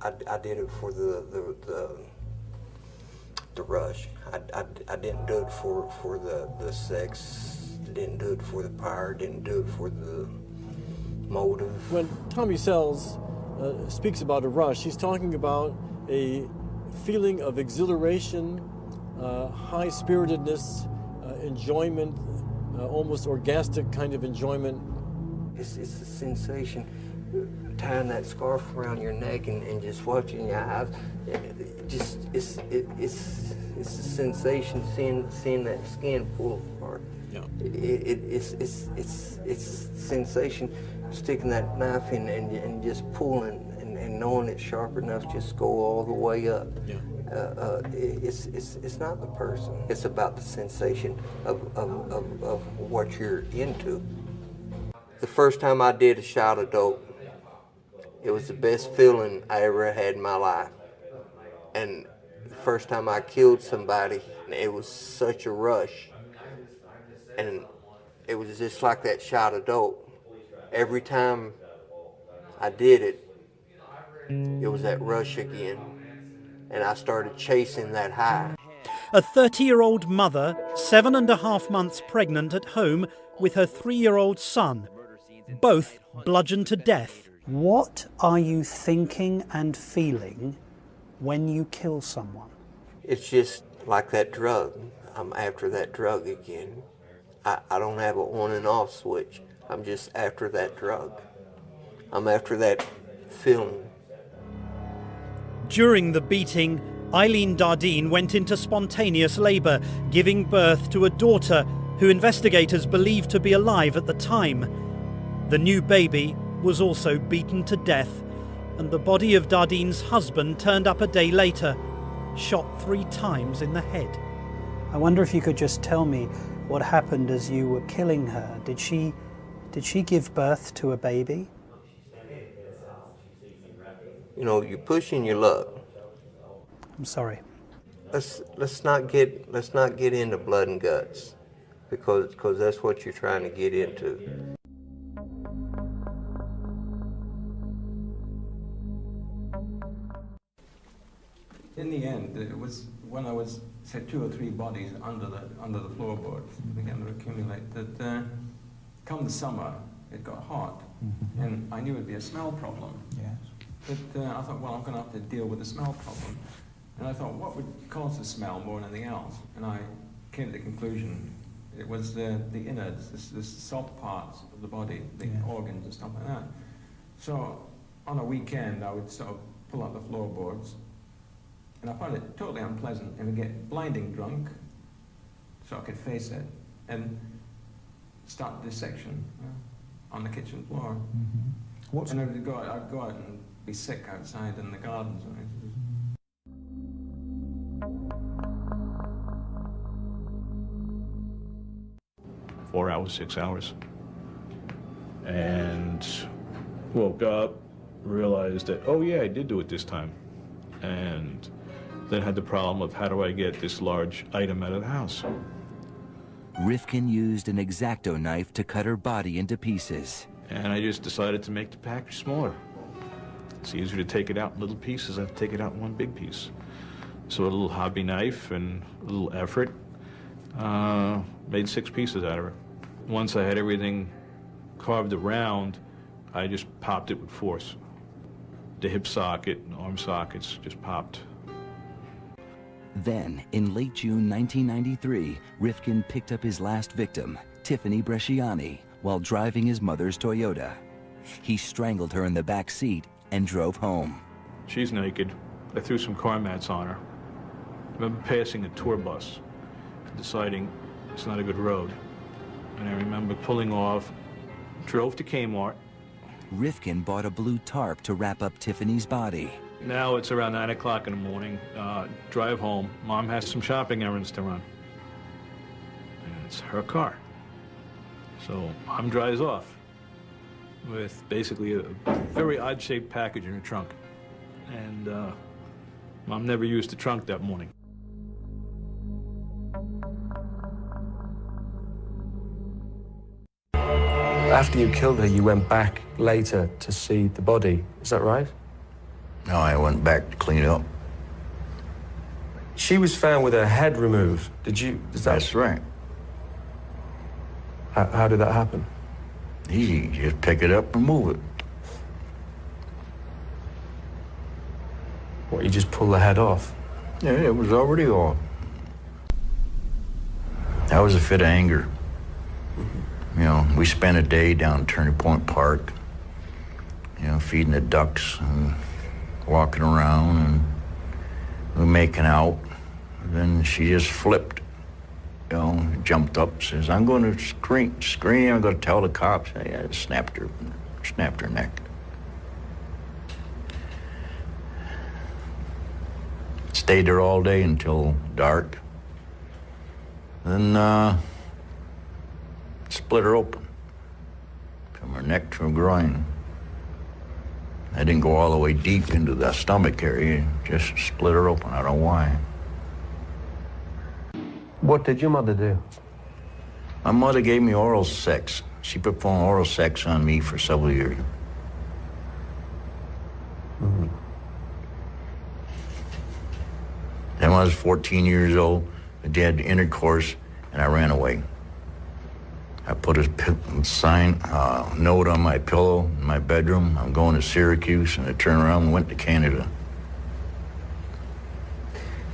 I did it for the rush. I didn't do it for the sex, didn't do it for the power, didn't do it for the motive. When Tommy Sells speaks about a rush, he's talking about a feeling of exhilaration, high-spiritedness, enjoyment, almost orgastic kind of enjoyment. It's a sensation, tying that scarf around your neck and just watching your eyes. It's a sensation seeing that skin pull apart. Yeah. It's sensation sticking that knife in and just pulling and knowing it's sharp enough to just go all the way up. Yeah. It's not the person. It's about the sensation of what you're into. The first time I did a shot of dope, it was the best feeling I ever had in my life. And the first time I killed somebody, it was such a rush. And it was just like that shot of dope. Every time I did it, it was that rush again. And I started chasing that high. A 30-year-old mother, 7.5 months pregnant at home with her 3-year-old son, both bludgeoned to death. What are you thinking and feeling when you kill someone? It's just like that drug. I'm after that drug again. I don't have an on and off switch. I'm just after that drug. I'm after that feeling. During the beating, Eileen Dardeen went into spontaneous labour, giving birth to a daughter who investigators believed to be alive at the time. The new baby was also beaten to death, and the body of Dardeen's husband turned up a day later, shot 3 times in the head. I wonder if you could just tell me what happened as you were killing her. Did she give birth to a baby? You know, you're pushing your luck. I'm sorry. Let's not get into blood and guts, because that's what you're trying to get into. In the end, it was when I was, say, 2 or 3 bodies under the floorboards began to accumulate that come the summer, it got hot, and I knew it'd be a smell problem. Yes. But I thought, well, I'm going to have to deal with the smell problem. And I thought, what would cause the smell more than anything else? And I came to the conclusion it was the innards, the soft parts of the body, the organs and stuff like that. So on a weekend, I would sort of pull out the floorboards, and I found it totally unpleasant, and would get blinding drunk, so I could face it, and start dissection on the kitchen floor. And I'd go out and be sick outside in the gardens. 4 hours, 6 hours. And woke up, realized that, oh yeah, I did do it this time. And then had the problem of how do I get this large item out of the house? Rifkin used an X-Acto knife to cut her body into pieces. And I just decided to make the package smaller. It's easier to take it out in little pieces than to take it out in one big piece. So a little hobby knife and a little effort, made 6 pieces out of her. Once I had everything carved around, I just popped it with force. The hip socket and arm sockets just popped. Then, in late June 1993, Rifkin picked up his last victim, Tiffany Bresciani, while driving his mother's Toyota. He strangled her in the back seat and drove home. She's naked. I threw some car mats on her. I remember passing a tour bus, deciding it's not a good road. And I remember pulling off, drove to Kmart. Rifkin bought a blue tarp to wrap up Tiffany's body. Now it's around 9 o'clock in the morning. Drive home. Mom has some shopping errands to run. And it's her car. So Mom drives off with basically a very odd-shaped package in her trunk. And Mom never used the trunk that morning. After you killed her, you went back later to see the body. Is that right? No, I went back to clean up. She was found with her head removed. That's right. How did that happen? Easy, just pick it up and move it. What, you just pull the head off? Yeah, it was already off. That was a fit of anger. You know, we spent a day down Turning Point Park, you know, feeding the ducks and walking around, and we were making out. And then she just flipped, you know, jumped up, says, "I'm going to scream, I'm going to tell the cops." I snapped her neck. Stayed there all day until dark. Then split her open from her neck to her groin. I didn't go all the way deep into the stomach area, just split her open. I don't know why. What did your mother do? My mother gave me oral sex. She performed oral sex on me for several years. Mm-hmm. Then when I was 14 years old, I did intercourse, and I ran away. I put a note on my pillow in my bedroom. I'm going to Syracuse, and I turned around and went to Canada.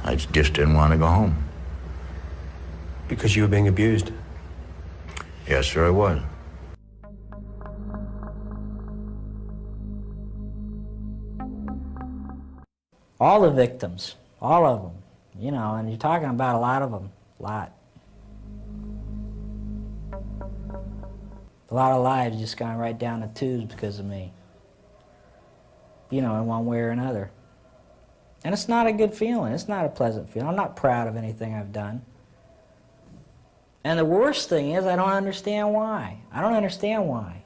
I just didn't want to go home. Because you were being abused? Yes, sir, I was. All the victims, all of them, you know, and you're talking about a lot of them, a lot. A lot of lives just gone right down the tubes because of me. You know, in one way or another. And it's not a good feeling. It's not a pleasant feeling. I'm not proud of anything I've done. And the worst thing is I don't understand why. I don't understand why.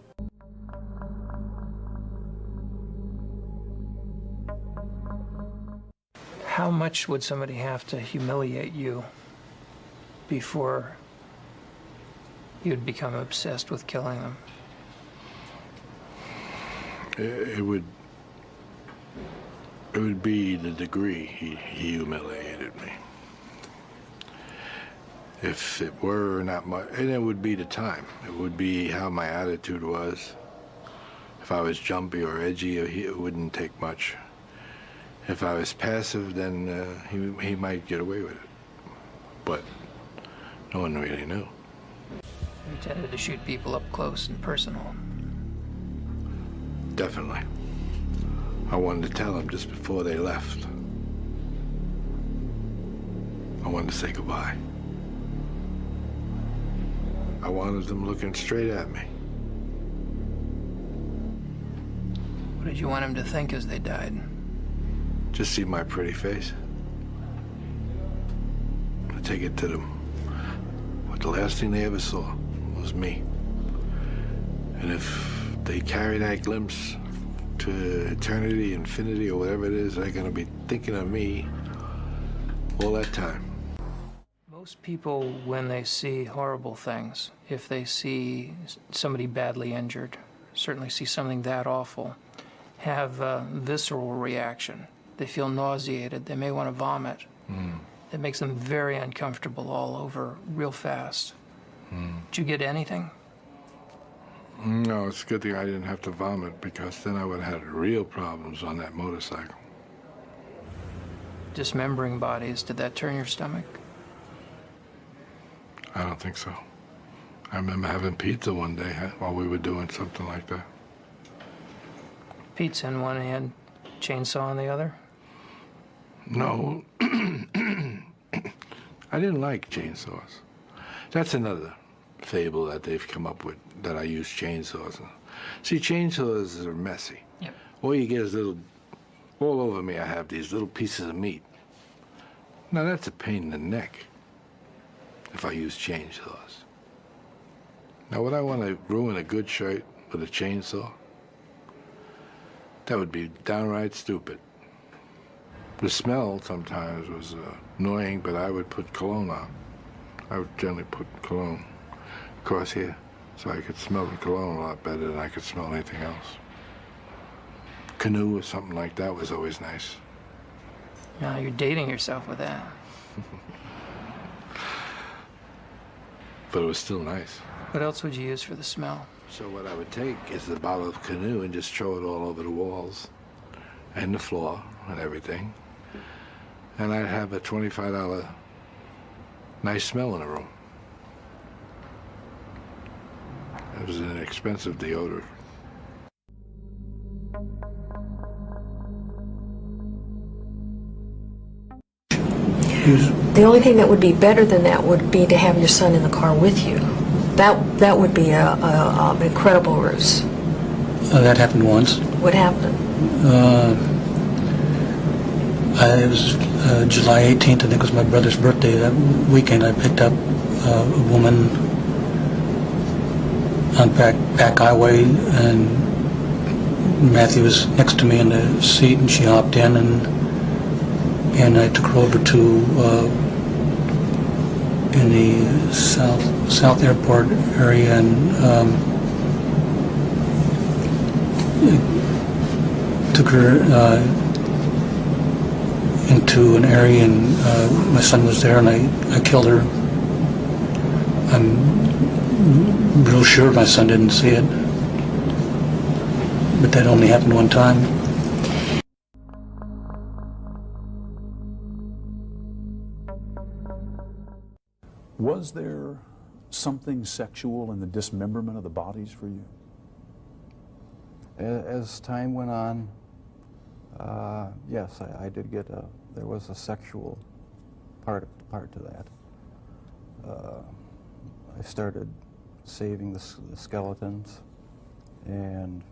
How much would somebody have to humiliate you before you'd become obsessed with killing them? It would be the degree he humiliated me. If it were not much, and it would be the time. It would be how my attitude was. If I was jumpy or edgy, it wouldn't take much. If I was passive, then he might get away with it. But no one really knew. You tended to shoot people up close and personal. Definitely. I wanted to tell them just before they left. I wanted to say goodbye. I wanted them looking straight at me. What did you want them to think as they died? Just see my pretty face. I take it to them. What the last thing they ever saw was me. And if they carry that glimpse to eternity, infinity, or whatever it is, they're gonna be thinking of me all that time. Most people, when they see horrible things, if they see somebody badly injured, certainly see something that awful, have a visceral reaction. They feel nauseated. They may want to vomit. It makes them very uncomfortable all over real fast. Did you get anything? No, it's a good thing I didn't have to vomit, because then I would have had real problems on that motorcycle. Dismembering bodies, did that turn your stomach? I don't think so. I remember having pizza one day while we were doing something like that. Pizza in one hand, chainsaw in the other? No. I didn't like chainsaws. That's another fable that they've come up with, that I use chainsaws. See, chainsaws are messy. Yep. All you get is all over me I have these little pieces of meat. Now that's a pain in the neck if I use chainsaws. Now would I want to ruin a good shirt with a chainsaw? That would be downright stupid. The smell sometimes was annoying, but I would put cologne on. I would generally put cologne across here, so I could smell the cologne a lot better than I could smell anything else. canoe or something like that was always nice. Now you're dating yourself with that. But it was still nice. What else would you use for the smell? So what I would take is the bottle of canoe and just throw it all over the walls and the floor and everything. And I'd have a $25 nice smell in the room. It was an expensive deodorant. The only thing that would be better than that would be to have your son in the car with you. That would be a incredible ruse. That happened once. What happened? It was July 18th, I think it was my brother's birthday. That weekend I picked up a woman on back highway, and Matthew was next to me in the seat, and she hopped in, and I took her over to in the South Airport area, and took her into an area, and my son was there, and I killed her. I'm real sure my son didn't see it, but that only happened one time. Was there something sexual in the dismemberment of the bodies for you? As time went on, yes, I did get there was a sexual part to that. I started saving the skeletons and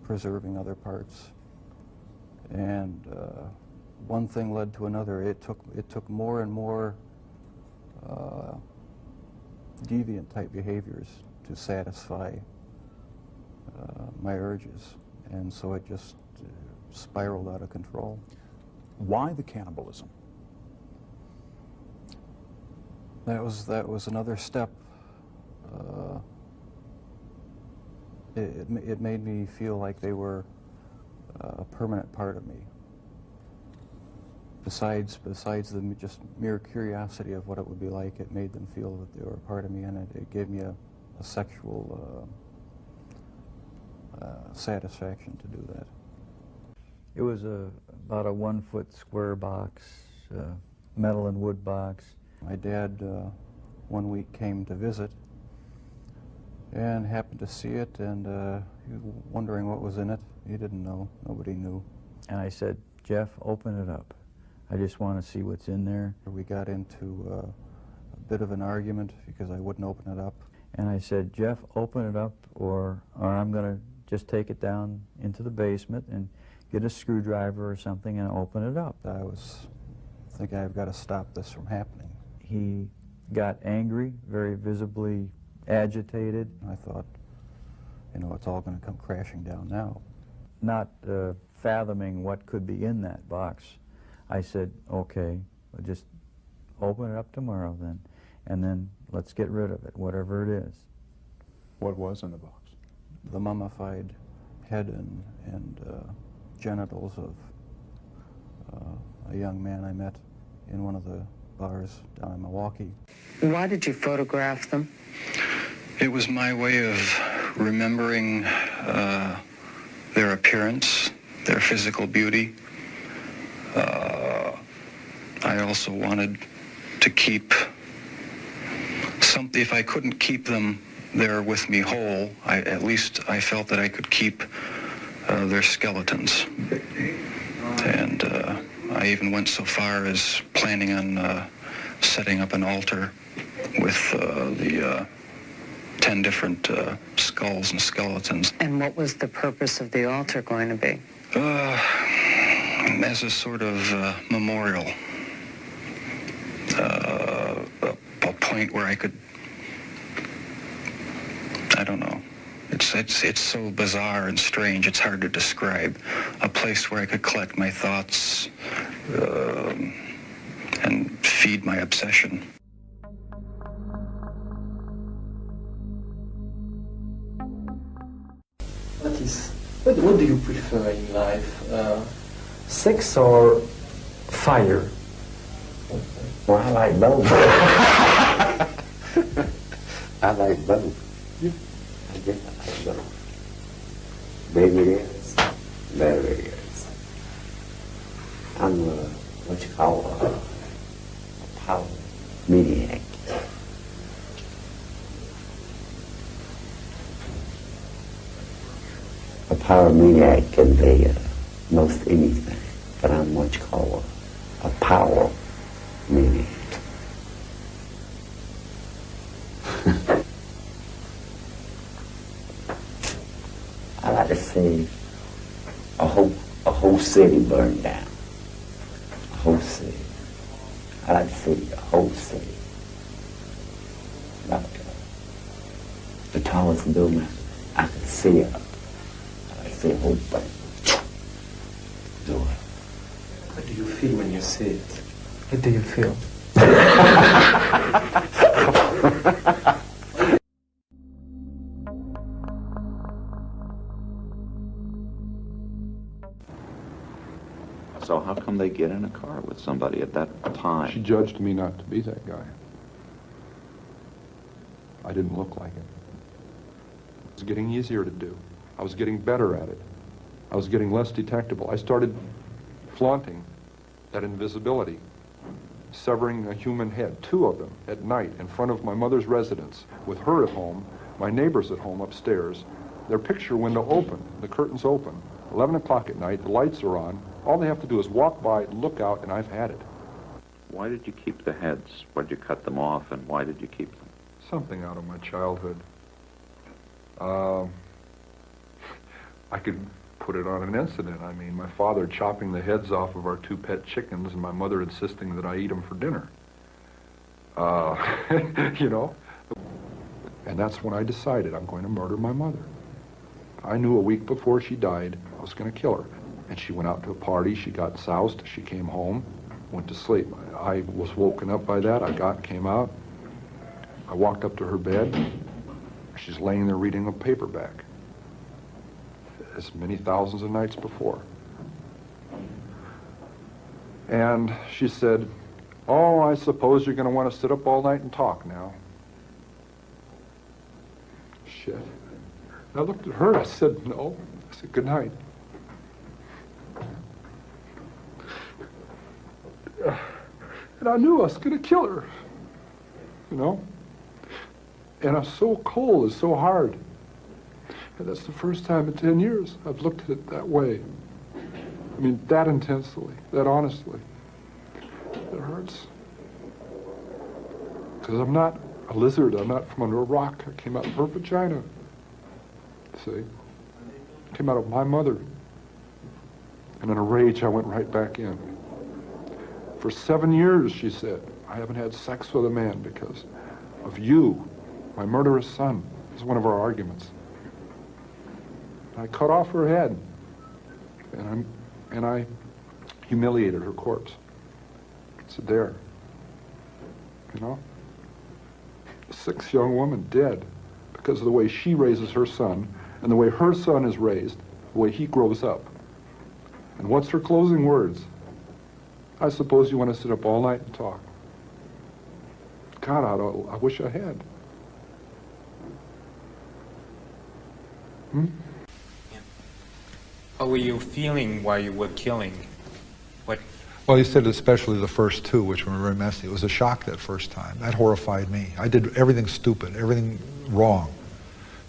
preserving other parts, and one thing led to another. It took more and more deviant type behaviors to satisfy my urges, and so it just spiraled out of control. Why the cannibalism? That was another step. It made me feel like they were a permanent part of me. Besides the just mere curiosity of what it would be like, it made them feel that they were a part of me, and it gave me a sexual satisfaction to do that. It was about a 1 foot square box, metal and wood box. My dad one week came to visit and happened to see it, and he was wondering what was in it. He didn't know. Nobody knew. And I said, "Jeff, open it up. I just want to see what's in there." We got into a bit of an argument because I wouldn't open it up. And I said, "Jeff, open it up, or I'm going to just take it down into the basement and get a screwdriver or something and open it up." I think I've got to stop this from happening. He got angry, very visibly agitated. I thought, it's all going to come crashing down now. Not fathoming what could be in that box, I said, "Okay, we'll just open it up tomorrow then, and then let's get rid of it, whatever it is." What was in the box? The mummified head and genitals of a young man I met in one of the bars down in Milwaukee. Why did you photograph them? It was my way of remembering their appearance, their physical beauty. I also wanted to keep something. If I couldn't keep them there with me whole, at least I felt that I could keep their skeletons. And I even went so far as planning on setting up an altar with the 10 different skulls and skeletons. And what was the purpose of the altar going to be? As a sort of memorial, a point where I could, I don't know, it's so bizarre and strange, it's hard to describe. A place where I could collect my thoughts and feed my obsession. What do you prefer in life, sex or fire? Well, I like both. I like both. Yeah. I guess I like both. Maybe it is. Maybe it is. I'm what you call a power maniac. A power maniac can be most anything, but I'm what you call a power maniac. I like to see a whole city burned down. A whole city. I like to see a whole city. Like the tallest building I could see it. I like to see a whole thing. Do it. What do you feel when you see it? What do you feel? So how come they get in a car with somebody at that time? She judged me not to be that guy. I didn't look like it. It was getting easier to do. I was getting better at it. I was getting less detectable. I started flaunting that invisibility, severing a human head, 2 of them, at night in front of my mother's residence, with her at home, my neighbors at home upstairs, their picture window open, the curtains open, 11 o'clock at night, the lights are on. All they have to do is walk by, look out, and I've had it. Why did you keep the heads? Why did you cut them off, and why did you keep them? Something out of my childhood. I could put it on an incident. I mean, my father chopping the heads off of our 2 pet chickens and my mother insisting that I eat them for dinner. You know? And that's when I decided I'm going to murder my mother. I knew a week before she died I was going to kill her. And she went out to a party, she got soused, she came home, went to sleep. I was woken up by that, came out, I walked up to her bed, she's laying there reading a paperback. As many thousands of nights before. And she said, "Oh, I suppose you're going to want to sit up all night and talk now." Shit. I looked at her, I said, "No." I said, "Good night." And I knew I was going to kill her, you know? And I'm so cold, it's so hard. And that's the first time in 10 years I've looked at it that way. I mean, that intensely, that honestly. It hurts. Because I'm not a lizard, I'm not from under a rock. I came out of her vagina. See? I came out of my mother. And in a rage, I went right back in. For 7 years, she said, I haven't had sex with a man because of you, my murderous son. It's one of our arguments. I cut off her head, and I humiliated her corpse. It's there, you know? A 6 young woman dead because of the way she raises her son and the way her son is raised, the way he grows up. And what's her closing words? I suppose you want to sit up all night and talk. God, I wish I had. How were you feeling while you were killing? What? Well, you said especially the first 2, which were very messy. It was a shock that first time. That horrified me. I did everything stupid, everything wrong,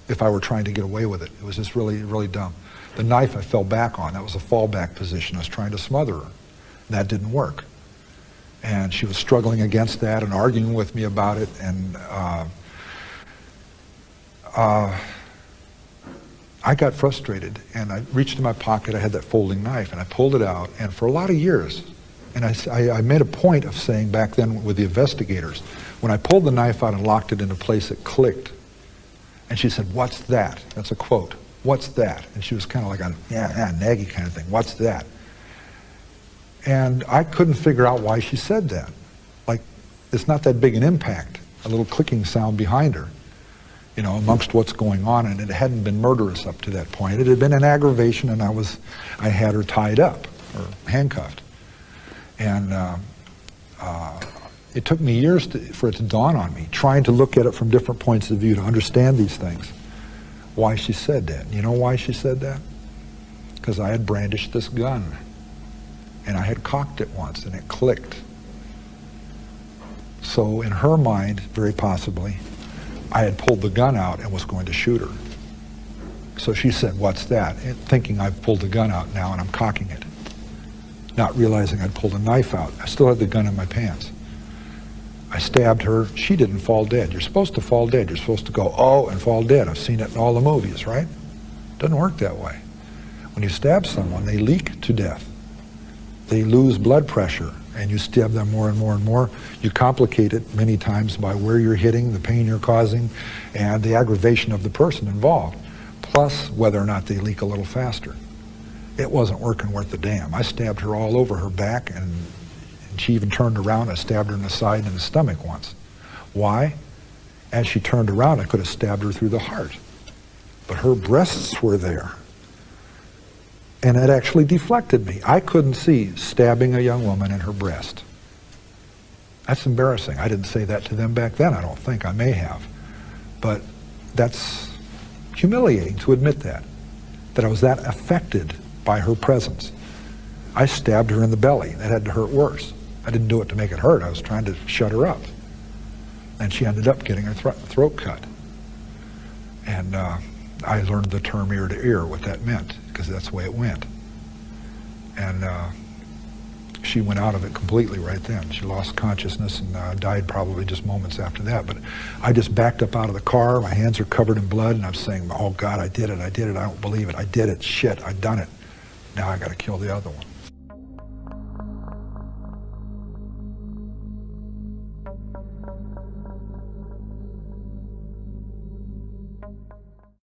if I were trying to get away with it. It was just really, really dumb. The knife I fell back on, that was a fallback position. I was trying to smother her. That didn't work. And she was struggling against that and arguing with me about it. And I got frustrated, and I reached in my pocket. I had that folding knife, and I pulled it out. And for a lot of years, and I made a point of saying back then with the investigators, when I pulled the knife out and locked it into place, it clicked. And she said, "What's that?" That's a quote. "What's that?" And she was kind of like a naggy kind of thing. "What's that?" And I couldn't figure out why she said that. Like, it's not that big an impact, a little clicking sound behind her. you know, amongst what's going on, and it hadn't been murderous up to that point. It had been an aggravation, and I had her tied up or handcuffed. And it took me years for it to dawn on me, trying to look at it from different points of view to understand these things. Why she said that. You know why she said that? Because I had brandished this gun, and I had cocked it once, and it clicked. So in her mind, very possibly, I had pulled the gun out and was going to shoot her. So she said, "What's that?" And thinking I've pulled the gun out now and I'm cocking it. Not realizing I'd pulled a knife out. I still had the gun in my pants. I stabbed her. She didn't fall dead. You're supposed to fall dead. You're supposed to go, oh, and fall dead. I've seen it in all the movies, right? Doesn't work that way. When you stab someone, they leak to death. They lose blood pressure, and you stab them more and more and more. You complicate it many times by where you're hitting, the pain you're causing, and the aggravation of the person involved, plus whether or not they leak a little faster. It wasn't working worth the damn. I stabbed her all over her back, and she even turned around. I stabbed her in the side and the stomach once. Why? As she turned around, I could have stabbed her through the heart. But her breasts were there. And it actually deflected me. I couldn't see stabbing a young woman in her breast. That's embarrassing. I didn't say that to them back then, I don't think. I may have. But that's humiliating to admit that I was that affected by her presence. I stabbed her in the belly. That had to hurt worse. I didn't do it to make it hurt. I was trying to shut her up. And she ended up getting her throat cut. And I learned the term ear to ear, what that meant, because that's the way it went. And she went out of it completely right then. She lost consciousness and died probably just moments after that. But I just backed up out of the car. My hands are covered in blood, and I'm saying, oh God, I did it, I don't believe it, I did it, shit, I've done it. Now I got to kill the other one.